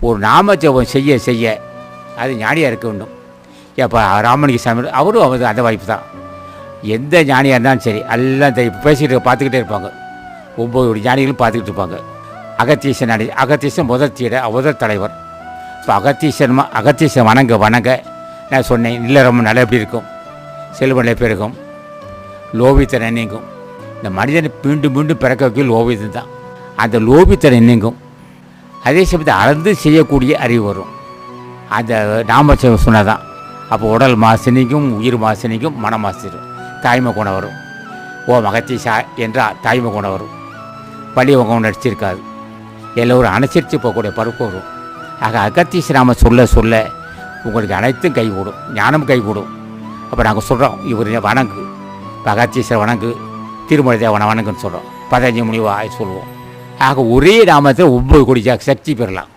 ஒரு நாம ஜெபம் செய்ய செய்ய அது ஞானியாக இருக்க வேண்டும். இப்போ ராமலிங்க சாமி அவரும் அந்த வாய்ப்பு தான். எந்த ஞானியாக இருந்தாலும் சரி எல்லாம் பேசிக்கிட்டு பார்த்துக்கிட்டே இருப்பாங்க. 9 ஞானிகளும் பார்த்துக்கிட்டு இருப்பாங்க. அகத்தீசன் முதல் தலைவர். இப்போ அகத்தீசன் வணங்க நான் சொன்னேன், இல்லறம் நல்லா எப்படி இருக்கும், செல்வநிலை பெருகும், லோபித்தனை நீங்கும். இந்த மனிதனை மீண்டும் மீண்டும் பிறக்க வைக்க லோபித்தன் தான். அந்த லோபித்தனை நீங்கும். அதே சமயத்தை அளந்து செய்யக்கூடிய அறிவு வரும். அந்த நாம சொன்னதான். அப்போ உடல் மாசு நீங்கும், உயிர் மாசு நீங்கும், மன மாசு தாய்மை குணம் வரும். ஓம் அகத்தீசா என்றால் தாய்மை குணம் வரும். பழி உங்க நடிச்சிருக்காது. எல்லோரும் அனுசரித்து போகக்கூடிய பருப்பு வரும். ஆக அகத்தீச நாம சொல்ல சொல்ல உங்களுக்கு அனைத்தும் கைகூடும், ஞானம் கைகூடும். அப்போ நாங்கள் சொல்கிறோம், இவர் வணங்கு, இப்போ அகத்தீசரை வணங்கு, திருமலை தேவனை வணங்குன்னு சொல்கிறோம். 15 முனிவாய் சொல்லுவோம். ஆக ஒரே நாமத்தை 9 கோடி சக்தி பெறலாம்.